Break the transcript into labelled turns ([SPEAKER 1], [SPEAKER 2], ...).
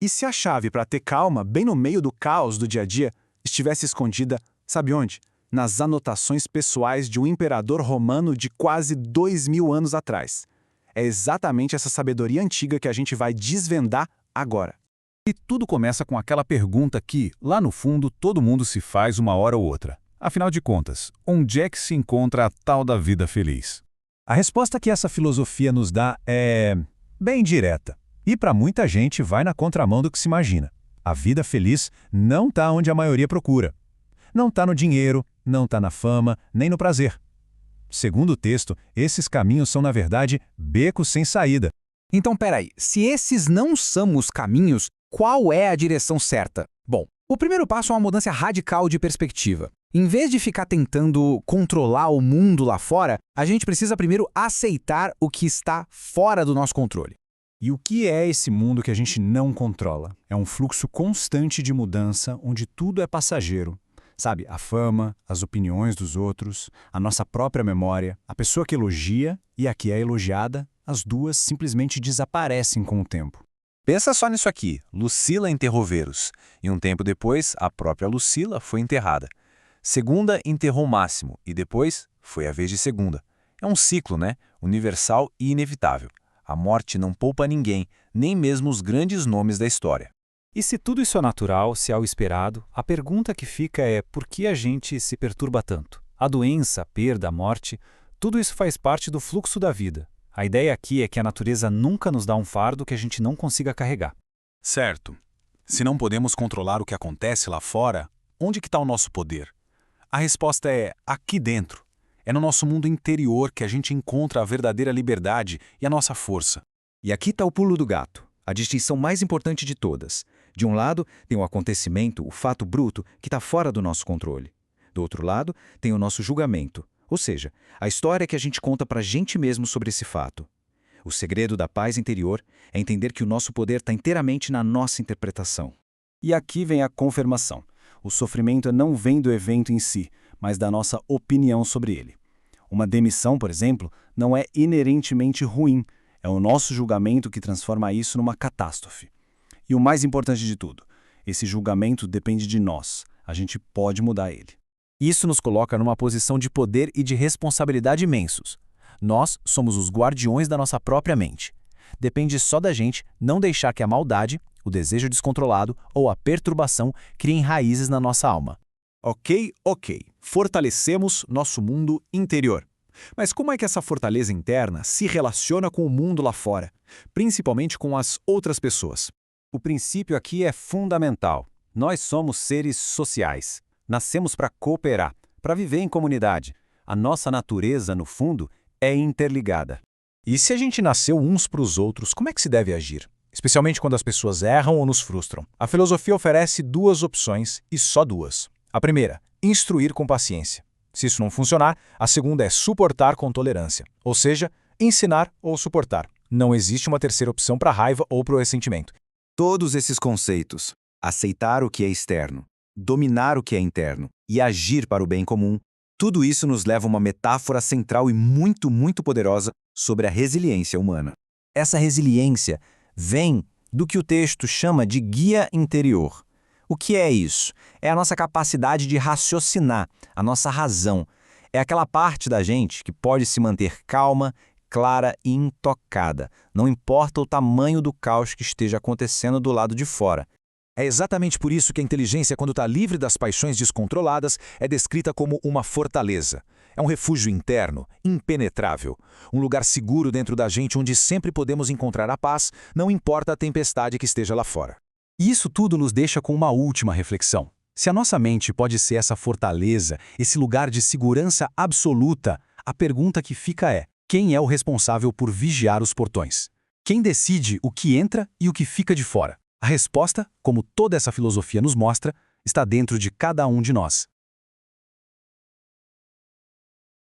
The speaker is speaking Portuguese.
[SPEAKER 1] E se a chave para ter calma, bem no meio do caos do dia a dia, estivesse escondida, sabe onde? Nas anotações pessoais de um imperador romano de quase 2000 anos atrás. É exatamente essa sabedoria antiga que a gente vai desvendar agora.
[SPEAKER 2] E tudo começa com aquela pergunta que, lá no fundo, todo mundo se faz uma hora ou outra. Afinal de contas, onde é que se encontra a tal da vida feliz? A resposta que essa filosofia nos dá é bem direta. E para muita gente vai na contramão do que se imagina. A vida feliz não está onde a maioria procura. Não está no dinheiro, não está na fama, nem no prazer. Segundo o texto, esses caminhos são, na verdade, becos sem saída.
[SPEAKER 3] Então, peraí, se esses não são os caminhos, qual é a direção certa? Bom, o primeiro passo é uma mudança radical de perspectiva. Em vez de ficar tentando controlar o mundo lá fora, a gente precisa primeiro aceitar o que está fora do nosso controle.
[SPEAKER 1] E o que é esse mundo que a gente não controla? É um fluxo constante de mudança onde tudo é passageiro. Sabe, a fama, as opiniões dos outros, a nossa própria memória, a pessoa que elogia e a que é elogiada, as duas simplesmente desaparecem com o tempo.
[SPEAKER 4] Pensa só nisso aqui. Lucila enterrou Verus, e um tempo depois, a própria Lucila foi enterrada. Segunda enterrou Máximo, e depois foi a vez de Segunda. É um ciclo, né? Universal e inevitável. A morte não poupa ninguém, nem mesmo os grandes nomes da história.
[SPEAKER 5] E se tudo isso é natural, se é o esperado, a pergunta que fica é por que a gente se perturba tanto? A doença, a perda, a morte, tudo isso faz parte do fluxo da vida. A ideia aqui é que a natureza nunca nos dá um fardo que a gente não consiga carregar.
[SPEAKER 2] Certo. Se não podemos controlar o que acontece lá fora, onde que está o nosso poder? A resposta é aqui dentro. É no nosso mundo interior que a gente encontra a verdadeira liberdade e a nossa força.
[SPEAKER 3] E aqui está o pulo do gato, a distinção mais importante de todas. De um lado, tem o acontecimento, o fato bruto, que está fora do nosso controle. Do outro lado, tem o nosso julgamento, ou seja, a história que a gente conta para a gente mesmo sobre esse fato. O segredo da paz interior é entender que o nosso poder está inteiramente na nossa interpretação.
[SPEAKER 1] E aqui vem a confirmação. O sofrimento não vem do evento em si, mas da nossa opinião sobre ele. Uma demissão, por exemplo, não é inerentemente ruim. É o nosso julgamento que transforma isso numa catástrofe. E o mais importante de tudo, esse julgamento depende de nós. A gente pode mudar ele.
[SPEAKER 4] Isso nos coloca numa posição de poder e de responsabilidade imensos. Nós somos os guardiões da nossa própria mente. Depende só da gente não deixar que a maldade, o desejo descontrolado ou a perturbação criem raízes na nossa alma.
[SPEAKER 1] Ok. Fortalecemos nosso mundo interior. Mas como é que essa fortaleza interna se relaciona com o mundo lá fora, principalmente com as outras pessoas?
[SPEAKER 5] O princípio aqui é fundamental. Nós somos seres sociais. Nascemos para cooperar, para viver em comunidade. A nossa natureza, no fundo, é interligada.
[SPEAKER 2] E se a gente nasceu uns para os outros, como é que se deve agir? Especialmente quando as pessoas erram ou nos frustram. A filosofia oferece duas opções, e só duas. A primeira, instruir com paciência. Se isso não funcionar, a segunda é suportar com tolerância. Ou seja, ensinar ou suportar. Não existe uma terceira opção para a raiva ou para o ressentimento.
[SPEAKER 3] Todos esses conceitos, aceitar o que é externo, dominar o que é interno e agir para o bem comum, tudo isso nos leva a uma metáfora central e muito poderosa sobre a resiliência humana. Essa resiliência vem do que o texto chama de guia interior. O que é isso? É a nossa capacidade de raciocinar, a nossa razão. É aquela parte da gente que pode se manter calma, clara e intocada, não importa o tamanho do caos que esteja acontecendo do lado de fora.
[SPEAKER 2] É exatamente por isso que a inteligência, quando está livre das paixões descontroladas, é descrita como uma fortaleza. É um refúgio interno, impenetrável. Um lugar seguro dentro da gente onde sempre podemos encontrar a paz, não importa a tempestade que esteja lá fora. E isso tudo nos deixa com uma última reflexão. Se a nossa mente pode ser essa fortaleza, esse lugar de segurança absoluta, a pergunta que fica é: quem é o responsável por vigiar os portões? Quem decide o que entra e o que fica de fora? A resposta, como toda essa filosofia nos mostra, está dentro de cada um de nós.